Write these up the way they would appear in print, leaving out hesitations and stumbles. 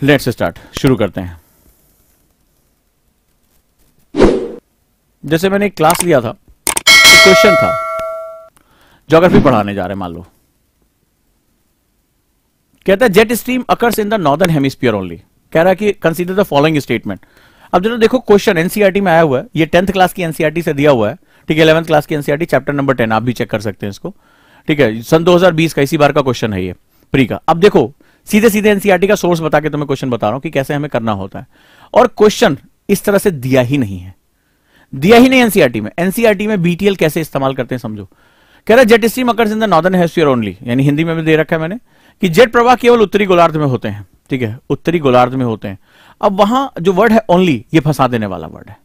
Let's start, शुरू करते हैं। जैसे मैंने एक क्लास लिया था, एक क्वेश्चन था, ज्योग्राफी पढ़ाने जा रहे हैं मान लो, कहता है jet stream occurs in the northern hemisphere only. कह रहा है कि कंसीडर द फॉलोइंग स्टेटमेंट। अब जो देखो क्वेश्चन एनसीईआरटी में आया हुआ है, ये 10th क्लास की एनसीईआरटी से दिया हुआ है, ठीक है, 11th क्लास की एनसीईआरटी चैप्टर नंबर 10, आप भी चेक कर सकते हैं इसको, ठीक है, सन 2020 का, इसी बार का क्वेश्चन है ये प्री का। अब देखो सीधे सीधे एनसीईआरटी का सोर्स बता के तुम्हें क्वेश्चन बता रहा हूं कि कैसे हमें करना होता है, और क्वेश्चन इस तरह से दिया ही नहीं है, दिया ही नहीं एनसीईआरटी में। एनसीईआरटी में बीटीएल कैसे इस्तेमाल करते हैं समझो। कह रहा है jet stream occurs in the northern hemisphere only, यानी हिंदी में भी दे रखा है मैंने कि जेट प्रवाह केवल उत्तरी गोलार्ध में होते हैं, ठीक है, उत्तरी गोलार्ध में होते हैं। अब वहां जो वर्ड है ओनली, ये फंसा देने वाला वर्ड है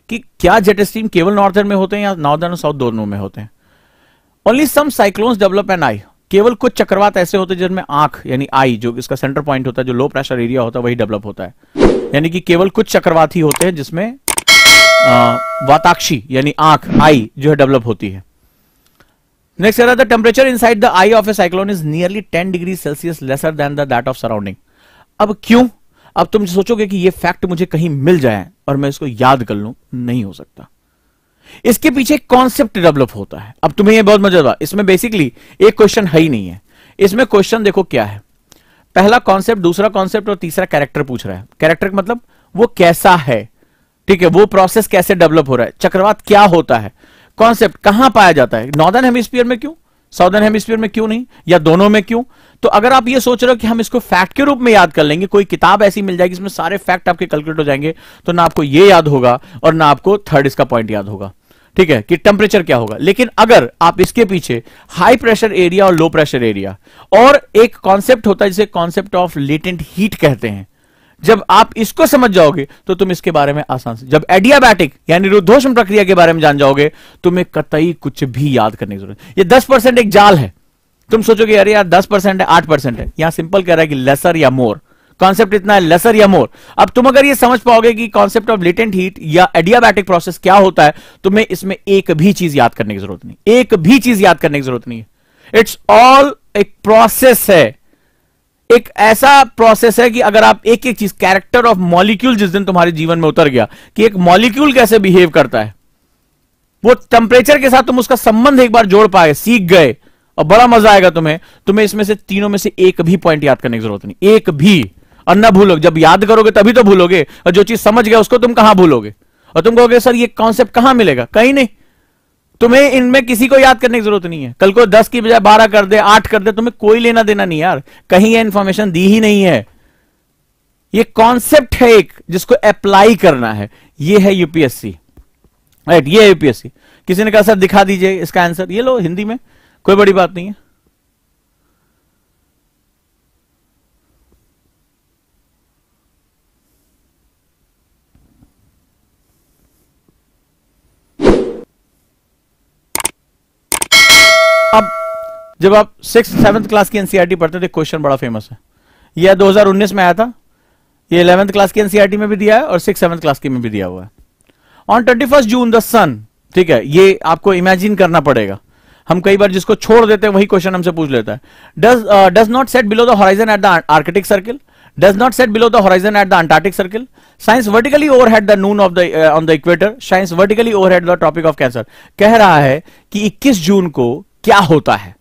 कि क्या जेट स्ट्रीम केवल नॉर्दर्न में होते हैं या नॉर्दर्न और साउथ दोनों में होते हैं। Only some cyclones develop an eye, केवल कुछ चक्रवात ऐसे होते हैं जिनमें आंख यानी आई, जो इसका सेंटर पॉइंट होता है, जो लो प्रेशर एरिया होता है, वही डेवलप होता है। यानी कि केवल कुछ चक्रवात ही होते हैं जिसमें वाताक्षी यानी आंख, आई जो है डेवलप होती है। नेक्स्ट कह रहा था temperature inside the I of A cyclone is nearly 10 degree Celsius lesser than the that of surrounding. अब क्यों? अब तुम सोचोगे कि ये फैक्ट मुझे कहीं मिल जाए और मैं इसको याद कर लूं, नहीं हो सकता। इसके पीछे कॉन्सेप्ट डेवलप होता है। अब तुम्हें ये बहुत मजा आता है, इसमें बेसिकली एक क्वेश्चन है ही नहीं है, इसमें क्वेश्चन देखो क्या है, पहला कॉन्सेप्ट, दूसरा कॉन्सेप्ट और तीसरा कैरेक्टर पूछ रहा है। कैरेक्टर मतलब वो कैसा है, ठीक है, वो प्रोसेस कैसे डेवलप हो रहा है, चक्रवात क्या होता है, कॉन्सेप्ट कहां पाया जाता है, नॉर्दर्न हेमिस्फीयर में क्यों, साउदर्न हेमिस्फीयर में क्यों नहीं, या दोनों में क्यों। तो अगर आप ये सोच रहे हो कि हम इसको फैक्ट के रूप में याद कर लेंगे, कोई किताब ऐसी मिल जाएगी इसमें सारे फैक्ट आपके कैलकुलेट हो जाएंगे, तो ना आपको ये याद होगा और ना आपको थर्ड इसका पॉइंट याद होगा, ठीक है, कि टेम्परेचर क्या होगा। लेकिन अगर आप इसके पीछे हाई प्रेशर एरिया और लो प्रेशर एरिया और एक कॉन्सेप्ट होता है जिसे कॉन्सेप्ट ऑफ लेटेंट हीट कहते हैं, जब आप इसको समझ जाओगे तो तुम इसके बारे में आसान से, जब एडियाबैटिक यानी रुद्धोष्म प्रक्रिया के बारे में जान जाओगे, तुम्हें कतई कुछ भी याद करने की जरूरत नहीं। ये 10% एक जाल है, तुम सोचोगे अरे यार 10% है, 8% है, यहां सिंपल कह रहा है कि लेसर या मोर, कॉन्सेप्ट इतना है, लेसर या मोर। अब तुम अगर ये समझ पाओगे कि कॉन्सेप्ट ऑफ लेटेंट हीट या एडियाबैटिक प्रोसेस क्या होता है, तुम्हें इसमें एक भी चीज याद करने की जरूरत नहीं, एक भी चीज याद करने की जरूरत नहीं है। इट्स ऑल एक प्रोसेस है, एक ऐसा प्रोसेस है कि अगर आप एक एक चीज, कैरेक्टर ऑफ मॉलिक्यूल जिस दिन तुम्हारे जीवन में उतर गया कि एक मॉलिक्यूल कैसे बिहेव करता है, वो टेम्परेचर के साथ तुम उसका संबंध एक बार जोड़ पाए, सीख गए, और बड़ा मजा आएगा तुम्हें इसमें से तीनों में से एक भी पॉइंट याद करने की जरूरत नहीं, एक भी, और ना भूलोगे। जब याद करोगे तभी तो भूलोगे, और जो चीज समझ गए उसको तुम कहां भूलोगे, और तुम कहोगे सर ये कॉन्सेप्ट कहां मिलेगा, कहीं नहीं। तुम्हें इनमें किसी को याद करने की जरूरत नहीं है, कल को 10 की बजाय 12 कर दे, 8 कर दे, तुम्हें कोई लेना देना नहीं यार, कहीं ये इंफॉर्मेशन दी ही नहीं है। ये कॉन्सेप्ट है एक जिसको अप्लाई करना है, ये है यूपीएससी, राइट, ये है यूपीएससी। किसी ने कहा सर दिखा दीजिए इसका आंसर, ये लो हिंदी में, कोई बड़ी बात नहीं है। अब जब आप 6th 7th क्लास की एनसीईआरटी पढ़ते थे, क्वेश्चन बड़ा फेमस है, यह 2019 में आया था, ये 11th क्लास की एनसीईआरटी में भी दिया है और 6th 7th क्लास की में भी दिया हुआ है। ऑन 21 जून द सन, ठीक है, ये आपको इमेजिन करना पड़ेगा, हम कई बार जिसको छोड़ देते हैं वही क्वेश्चन हमसे पूछ लेता है। Does not set below the horizon at the Arctic circle, does not set below the horizon at the Antarctic circle, shines vertically overhead the noon of the on the equator, shines vertically overhead the Tropic of Cancer. कह रहा है कि 21 जून को क्या होता है,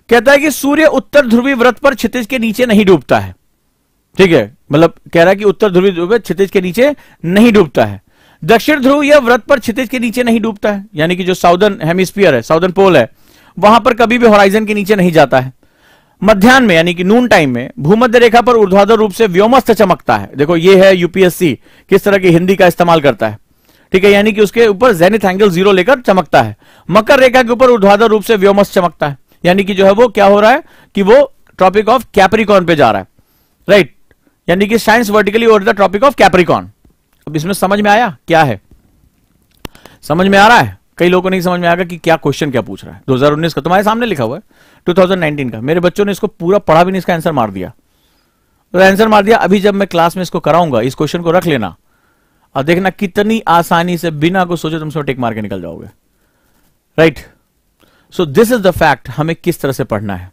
कहता है कि सूर्य उत्तर ध्रुवीय व्रत पर क्षितिज के नीचे नहीं डूबता है, ठीक है, मतलब कह रहा है कि उत्तर ध्रुवीय क्षितिज के नीचे नहीं डूबता है। दक्षिण ध्रुव या व्रत पर क्षितिज के नीचे नहीं डूबता है, यानी कि जो साउदर्न हेमिस्फीयर है, साउदर्न पोल है, वहां पर कभी भी होराइजन के नीचे नहीं जाता है। मध्याह्न में यानी कि नून टाइम में भूमध्य रेखा पर ऊर्ध्वाधर रूप से व्योमस्थ चमकता है। देखो ये है यूपीएससी किस तरह की हिंदी का इस्तेमाल करता है, ठीक है, यानी कि उसके ऊपर जेनिथ एंगल 0 लेकर चमकता है। मकर रेखा के ऊपर ऊर्ध्वाधर रूप से व्योमस्थ चमकता है, यानी कि जो है वो क्या हो रहा है कि वो ट्रॉपिक ऑफ कैप्रिकॉर्न पे जा रहा है, राइट, यानी कि shines vertically over the Tropic of Capricorn. अब इसमें समझ में आया क्या है, समझ में आ रहा है? कई लोगों को नहीं समझ में आएगा कि क्या क्वेश्चन क्या पूछ रहा है। 2019 का तुम्हारे सामने लिखा हुआ है, 2019 का, मेरे बच्चों ने इसको पूरा पढ़ा भी नहीं, इसका आंसर मार दिया, तो आंसर मार दिया। अभी जब मैं क्लास में इसको कराऊंगा, इस क्वेश्चन को रख लेना और देखना कितनी आसानी से बिना कुछ सोचे तुम टिक मार के निकल जाओगे, right. So this is the fact, हमें किस तरह से पढ़ना है।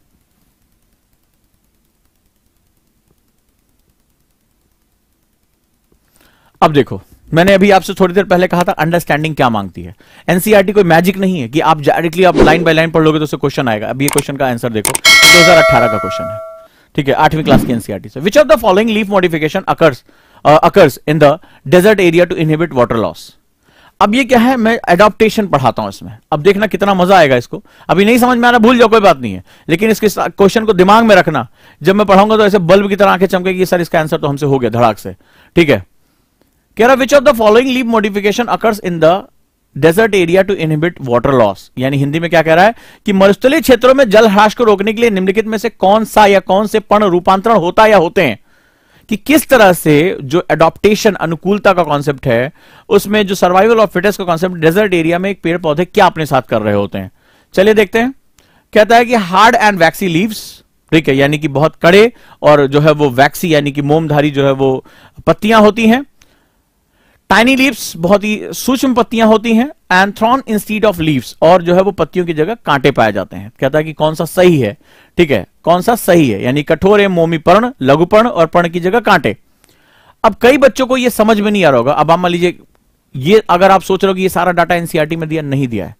अब देखो, मैंने अभी आपसे थोड़ी देर पहले कहा था अंडरस्टैंडिंग क्या मांगती है। एनसीईआरटी कोई मैजिक नहीं है कि आप डायरेक्टली आप लाइन बाय लाइन पढ़ लोगे तो उससे क्वेश्चन आएगा। अब ये क्वेश्चन का आंसर देखो, 2018 का क्वेश्चन है, ठीक है, 8वीं क्लास की एनसीईआरटी से। Which of the following leaf modification occurs in the desert area to inhibit water loss. अब ये क्या है, मैं एडॉप्टेशन पढ़ाता हूं इसमें, अब देखना कितना मजा आएगा इसको। अभी नहीं समझ में आ रहा, भूल जाओ, कोई बात नहीं है, लेकिन इसके क्वेश्चन को दिमाग में रखना। जब मैं पढ़ाऊंगा तो ऐसे बल्ब की तरह आंखें चमकेगी, सर इसका आंसर तो हमसे हो गया धड़ाक से, ठीक है। कह रहा which of the following leaf modification occurs in the desert area to inhibit water loss, यानी हिंदी में क्या कह रहा है कि मरुस्थलीय क्षेत्रों में जल ह्रास को रोकने के लिए निम्नलिखित में से कौन सा या कौन से पर्ण रूपांतरण होता या होते हैं। कि किस तरह से जो एडॉप्टेशन, अनुकूलता का कॉन्सेप्ट है, उसमें जो सर्वाइवल ऑफ फिटेस्ट का कॉन्सेप्ट, डेजर्ट एरिया में एक पेड़ पौधे क्या अपने साथ कर रहे होते हैं। चलिए देखते हैं। कहता है कि हार्ड एंड वैक्सी लीव्स, ठीक है, यानी कि बहुत कड़े और जो है वो वैक्सी यानी कि मोमधारी जो है वो पत्तियां होती हैं। टाइनी लीव्स, बहुत ही सूक्ष्म पत्तियां होती हैं। And thrown instead of leaves, और जो है वो पत्तियों की जगह कांटे पाए जाते हैं। कहता है कि कौन सा सही है, ठीक है, कौन सा सही है, यानी कठोर एवं मोमी पर्ण, लघु पर्ण और पर्ण की जगह कांटे। अब कई बच्चों को ये समझ में नहीं आ रहा होगा। अब आप मान लीजिए, ये अगर आप सोच रहे हो कि ये सारा डाटा एनसीईआरटी में दिया, नहीं दिया है,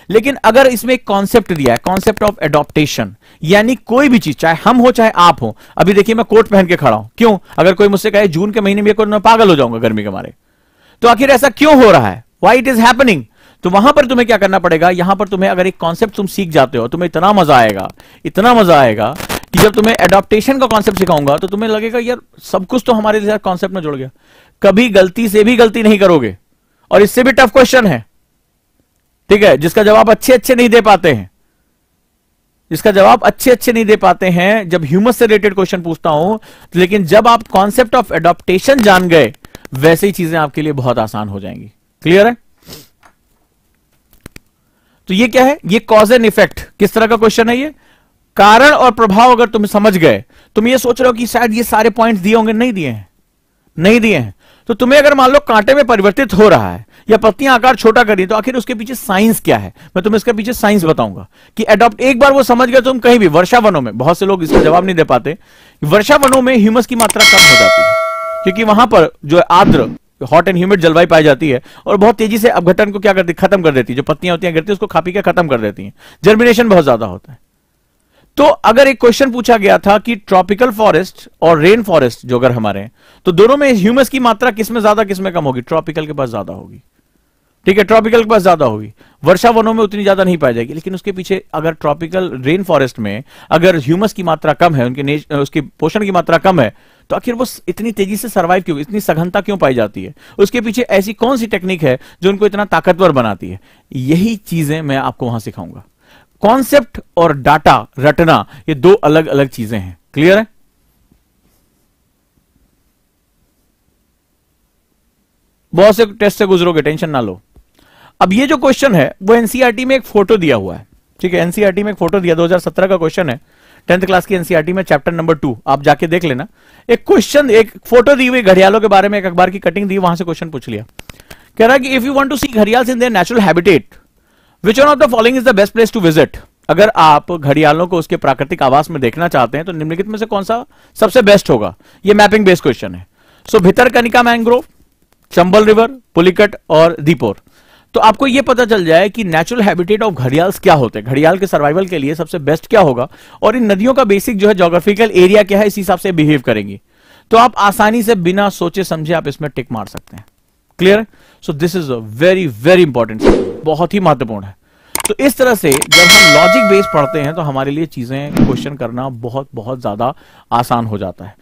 लेकिन अगर इसमें एक कॉन्सेप्ट दिया है, कॉन्सेप्ट ऑफ एडॉप्टेशन, यानी कोई भी चीज, चाहे हम हो चाहे आप हो। अभी देखिए मैं कोट पहन के खड़ा हूं, क्यों? अगर कोई मुझसे कहे जून के महीने में मैं पागल हो जाऊंगा गर्मी के मारे, तो आखिर ऐसा क्यों हो रहा है, व्हाई इट इज हैपनिंग। तो वहां पर तुम्हें क्या करना पड़ेगा, यहां पर तुम्हें अगर एक कॉन्सेप्ट तुम सीख जाते हो, तुम्हें इतना मजा आएगा, इतना मजा आएगा कि जब तुम्हें एडॉप्टेशन का कॉन्सेप्ट सिखाऊंगा तो तुम्हें लगेगा यार सब कुछ तो हमारे साथ कॉन्सेप्ट में जुड़ गया। कभी गलती से भी गलती नहीं करोगे, और इससे भी टफ क्वेश्चन है, ठीक है, जिसका जवाब अच्छे अच्छे नहीं दे पाते हैं, जिसका जवाब अच्छे अच्छे नहीं दे पाते हैं जब ह्यूमस से रिलेटेड क्वेश्चन पूछता हूं। लेकिन जब आप कॉन्सेप्ट ऑफ एडॉप्टेशन जान गए, वैसे ही चीजें आपके लिए बहुत आसान हो जाएंगी। क्लियर है? तो ये क्या है, ये कॉज एंड इफेक्ट, किस तरह का क्वेश्चन है ये? कारण और प्रभाव अगर तुम समझ गए, तुम ये सोच रहे हो कि शायद ये सारे पॉइंट्स दिए होंगे, नहीं दिए हैं, नहीं दिए हैं। तो तुम्हें अगर मान लो कांटे में परिवर्तित हो रहा है या पत्तियां आकार छोटा कर रही, तो आखिर उसके पीछे साइंस क्या है, मैं तुम्हें इसके पीछे साइंस बताऊंगा। कि एडॉप्ट, एक बार वो समझ गए तुम, कहीं भी वर्षा वनों में, बहुत से लोग इसका जवाब नहीं दे पाते, वर्षा वनों में ह्यूमस की मात्रा कम हो जाती है, क्योंकि वहां पर जो आर्द्र हॉट एंड ह्यूमिड जलवायु पाई जाती है, और बहुत तेजी से अपघटन को क्या करती, खत्म कर देती है। जो पत्तियां होती हैं गिरती है उसको खा पी के खत्म कर देती हैं, जर्मिनेशन बहुत ज्यादा होता है। तो अगर एक क्वेश्चन पूछा गया था कि ट्रॉपिकल फॉरेस्ट और रेन फॉरेस्ट जो अगर हमारे हैं, तो दोनों में ह्यूमस की मात्रा किसमें ज्यादा किसमें कम होगी? ट्रॉपिकल के पास ज्यादा होगी, ठीक है, ट्रॉपिकल के पास ज्यादा होगी। वर्षा वनों में उतनी ज्यादा नहीं पाई जाएगी। लेकिन उसके पीछे अगर ट्रॉपिकल रेन फॉरेस्ट में अगर ह्यूमस की मात्रा कम है, उसकी पोषण की मात्रा कम है, तो आखिर वो इतनी तेजी से सर्वाइव क्यों, इतनी सघनता क्यों पाई जाती है? उसके पीछे ऐसी कौन सी टेक्निक है जो उनको इतना ताकतवर बनाती है? यही चीजें मैं आपको वहां सिखाऊंगा। कॉन्सेप्ट और डाटा रटना, ये दो अलग अलग चीजें हैं। क्लियर है? बहुत से टेस्ट से गुजरोगे, टेंशन ना लो। अब ये जो क्वेश्चन है वो एनसीईआरटी में एक फोटो दिया हुआ है, ठीक है, एनसीईआरटी में एक फोटो दिया, 2017 का क्वेश्चन है, 10th क्लास की एनसीईआरटी में चैप्टर नंबर 2, आप जाके देख लेना। एक क्वेश्चन, एक फोटो दी हुई घड़ियालों के बारे में, एक अखबार की कटिंग दी, वहां से क्वेश्चन पूछ लिया। कह रहा है कि if you want to see gharials in their natural habitat, which one of the following is the best place to visit. अगर आप घड़ियालों को उसके प्राकृतिक आवास में देखना चाहते हैं तो निम्नलिखित में से कौन सा सबसे बेस्ट होगा? ये मैपिंग बेस्ड क्वेश्चन है। सो भितरकनिका मैंग्रोव, चंबल रिवर, पुलिकट और दीपोर। तो आपको यह पता चल जाए कि नेचुरल हैबिटेट ऑफ घड़ियाल्स क्या होते हैं, घड़ियाल के सर्वाइवल के लिए सबसे बेस्ट क्या होगा, और इन नदियों का बेसिक जो है ज्योग्राफिकल एरिया क्या है, इस हिसाब से बिहेव करेंगी। तो आप आसानी से बिना सोचे समझे आप इसमें टिक मार सकते हैं। Clear? So this is a very very important, बहुत ही महत्वपूर्ण है। तो इस तरह से जब हम लॉजिक बेस पढ़ते हैं तो हमारे लिए चीजें क्वेश्चन करना बहुत बहुत ज्यादा आसान हो जाता है।